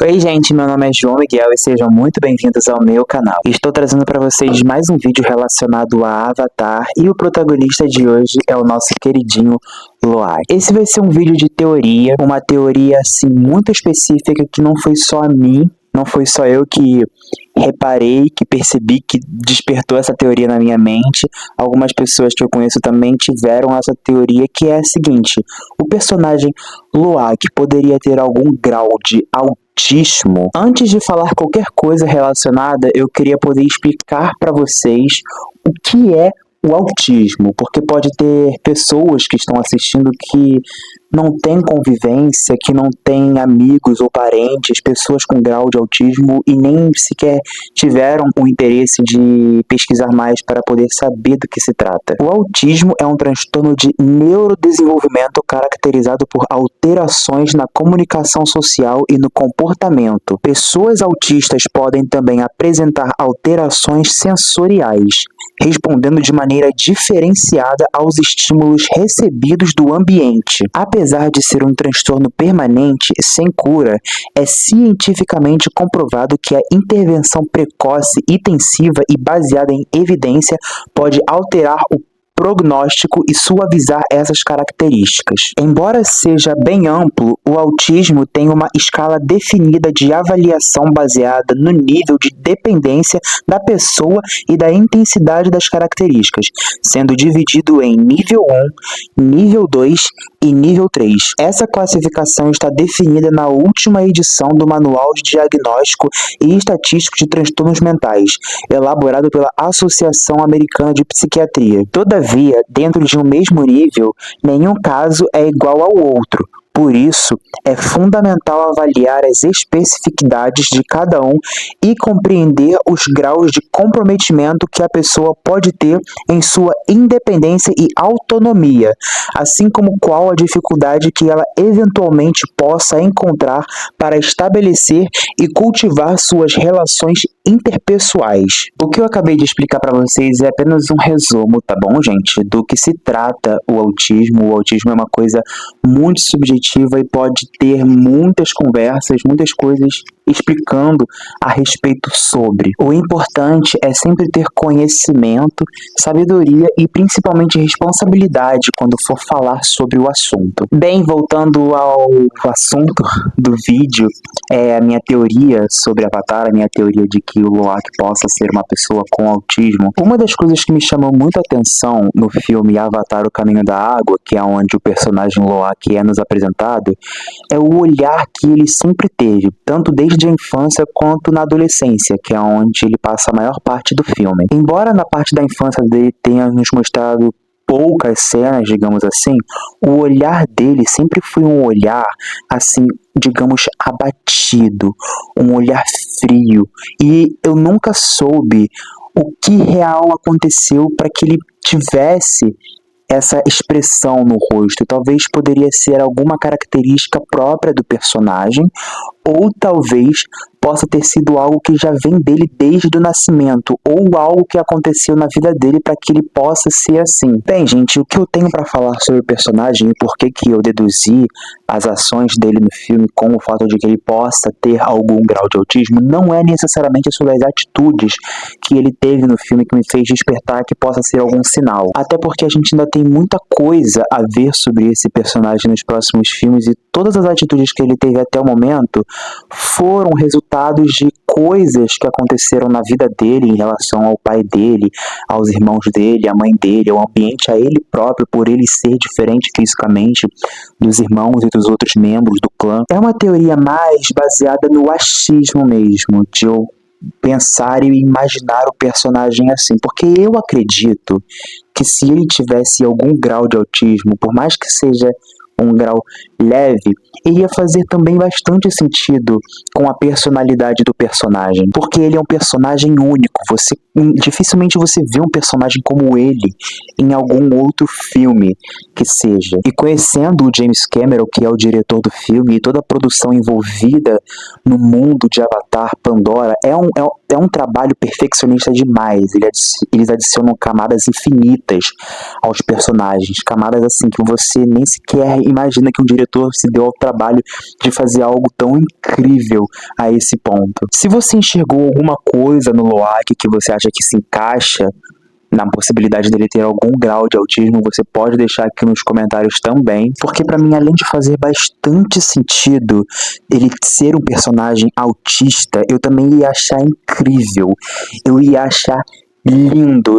Oi gente, meu nome é João Miguel e sejam muito bem-vindos ao meu canal. Estou trazendo para vocês mais um vídeo relacionado a Avatar e o protagonista de hoje é o nosso queridinho Loak. Esse vai ser um vídeo de teoria, uma teoria assim muito específica que não foi só a mim, não foi só eu que reparei, que percebi, que despertou essa teoria na minha mente. Algumas pessoas que eu conheço também tiveram essa teoria, que é a seguinte: o personagem Loak poderia ter algum grau de autismo. Antes de falar qualquer coisa relacionada, eu queria poder explicar para vocês o que é o autismo, porque pode ter pessoas que estão assistindo que não têm convivência, que não têm amigos ou parentes, pessoas com grau de autismo e nem sequer tiveram o interesse de pesquisar mais para poder saber do que se trata. O autismo é um transtorno de neurodesenvolvimento caracterizado por alterações na comunicação social e no comportamento. Pessoas autistas podem também apresentar alterações sensoriais, respondendo de maneira diferenciada aos estímulos recebidos do ambiente. Apesar de ser um transtorno permanente, sem cura, é cientificamente comprovado que a intervenção precoce, intensiva e baseada em evidência pode alterar o prognóstico e suavizar essas características. Embora seja bem amplo, o autismo tem uma escala definida de avaliação baseada no nível de dependência da pessoa e da intensidade das características, sendo dividido em nível 1, nível 2 e nível 3. Essa classificação está definida na última edição do Manual de Diagnóstico e Estatístico de Transtornos Mentais, elaborado pela Associação Americana de Psiquiatria. Todavia, dentro de um mesmo nível, nenhum caso é igual ao outro. Por isso, é fundamental avaliar as especificidades de cada um e compreender os graus de comprometimento que a pessoa pode ter em sua independência e autonomia, assim como qual a dificuldade que ela eventualmente possa encontrar para estabelecer e cultivar suas relações interpessoais. O que eu acabei de explicar para vocês é apenas um resumo, tá bom, gente, do que se trata o autismo. O autismo é uma coisa muito subjetiva e pode ter muitas conversas, muitas coisas explicando a respeito sobre. O importante é sempre ter conhecimento, sabedoria e principalmente responsabilidade quando for falar sobre o assunto. Bem, voltando ao assunto do vídeo, a minha teoria sobre Avatar, a minha teoria de que o Loak possa ser uma pessoa com autismo. Uma das coisas que me chamou muito a atenção no filme Avatar: O Caminho da Água, que é onde o personagem Loak é nos apresentado, é o olhar que ele sempre teve, tanto desde a infância quanto na adolescência, que é onde ele passa a maior parte do filme. Embora na parte da infância dele tenha nos mostrado poucas cenas, digamos assim, o olhar dele sempre foi um olhar, assim, digamos, abatido, um olhar frio, e eu nunca soube o que real aconteceu para que ele tivesse essa expressão no rosto. Talvez poderia ser alguma característica própria do personagem, ou talvez possa ter sido algo que já vem dele desde o nascimento, ou algo que aconteceu na vida dele para que ele possa ser assim. Bem, gente, o que eu tenho para falar sobre o personagem e por que eu deduzi as ações dele no filme com o fato de que ele possa ter algum grau de autismo não é necessariamente sobre as atitudes que ele teve no filme que me fez despertar que possa ser algum sinal. Até porque a gente ainda tem muita coisa a ver sobre esse personagem nos próximos filmes, e todas as atitudes que ele teve até o momento foram resultados de coisas que aconteceram na vida dele em relação ao pai dele, aos irmãos dele, à mãe dele, ao ambiente, a ele próprio, por ele ser diferente fisicamente dos irmãos e dos outros membros do clã. É uma teoria mais baseada no achismo mesmo, de eu pensar e imaginar o personagem assim, porque eu acredito que se ele tivesse algum grau de autismo, por mais que seja um grau leve, iria fazer também bastante sentido com a personalidade do personagem, porque ele é um personagem único. Dificilmente você vê um personagem como ele em algum outro filme que seja. E conhecendo o James Cameron, que é o diretor do filme, e toda a produção envolvida no mundo de Avatar, Pandora, é um trabalho perfeccionista demais. Eles adicionam camadas infinitas aos personagens, camadas assim que você nem sequer imagina que um diretor se deu ao trabalho de fazer algo tão incrível a esse ponto. Se você enxergou alguma coisa no Loak que você acha que se encaixa na possibilidade dele ter algum grau de autismo, você pode deixar aqui nos comentários também, porque pra mim, além de fazer bastante sentido ele ser um personagem autista, eu também ia achar incrível, eu ia achar lindo,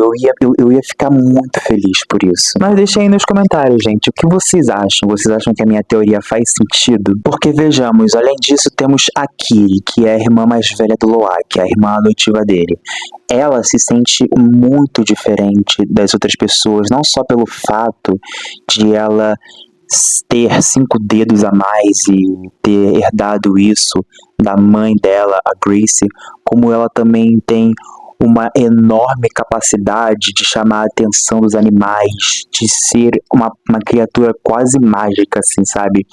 eu ia ficar muito feliz por isso. Mas deixa aí nos comentários, gente, o que vocês acham? Vocês acham que a minha teoria faz sentido? Porque vejamos, além disso temos a Kiri, que é a irmã mais velha do Loak, a irmã adotiva dele. Ela se sente muito diferente das outras pessoas, não só pelo fato de ela ter 5 dedos a mais e ter herdado isso da mãe dela, a Gracie, como ela também tem uma enorme capacidade de chamar a atenção dos animais, de ser uma criatura quase mágica, assim, sabe?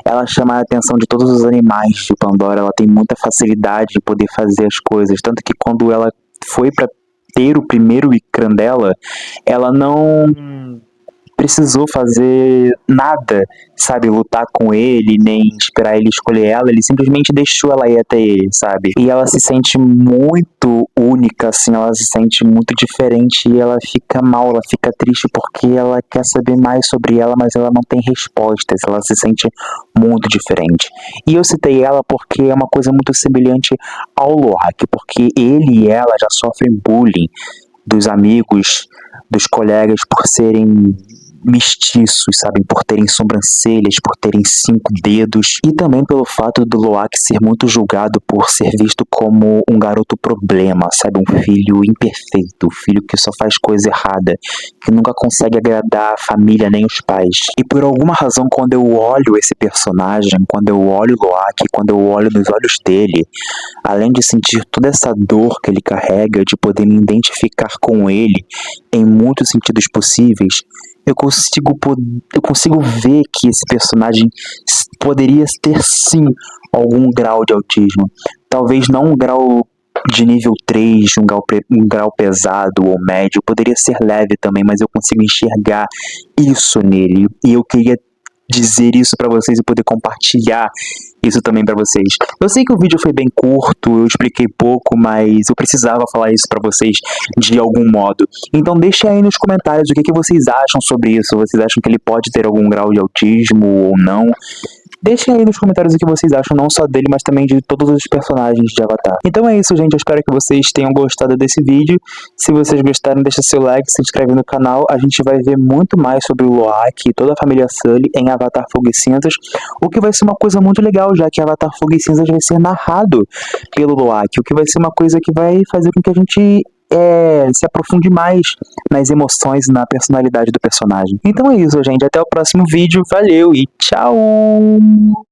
Ela chama a atenção de todos os animais de Pandora, ela tem muita facilidade de poder fazer as coisas, tanto que quando ela foi para ter o primeiro ecrã dela, ela não precisou fazer nada, sabe, lutar com ele, nem esperar ele escolher ela, ele simplesmente deixou ela ir até ele, sabe? E ela se sente muito única, assim, ela se sente muito diferente e ela fica mal, ela fica triste porque ela quer saber mais sobre ela, mas ela não tem respostas, ela se sente muito diferente. E eu citei ela porque é uma coisa muito semelhante ao Loak, porque ele e ela já sofrem bullying dos amigos, dos colegas por serem mestiços, sabem, por terem sobrancelhas, por terem 5 dedos, e também pelo fato do Loak ser muito julgado por ser visto como um garoto problema, sabe, um filho imperfeito, um filho que só faz coisa errada, que nunca consegue agradar a família nem os pais. E por alguma razão, quando eu olho esse personagem, quando eu olho o Loak, quando eu olho nos olhos dele, além de sentir toda essa dor que ele carrega, de poder me identificar com ele em muitos sentidos possíveis, eu consigo ver que esse personagem poderia ter sim algum grau de autismo. Talvez não um grau de nível 3, um grau pesado ou médio, poderia ser leve também, mas eu consigo enxergar isso nele. E eu queria dizer isso pra vocês e poder compartilhar isso também pra vocês. Eu sei que o vídeo foi bem curto, eu expliquei pouco, mas eu precisava falar isso pra vocês de algum modo. Então deixa aí nos comentários o que vocês acham sobre isso. Vocês acham que ele pode ter algum grau de autismo ou não? Deixem aí nos comentários o que vocês acham, não só dele, mas também de todos os personagens de Avatar. Então é isso, gente. Eu espero que vocês tenham gostado desse vídeo. Se vocês gostaram, deixa seu like, se inscreve no canal. A gente vai ver muito mais sobre o Loak e toda a família Sully em Avatar Fogo e Cinzas, o que vai ser uma coisa muito legal, já que Avatar Fogo e Cinzas vai ser narrado pelo Loak, o que vai ser uma coisa que vai fazer com que a gente se aprofunde mais nas emoções e na personalidade do personagem. Então é isso, gente. Até o próximo vídeo. Valeu e tchau!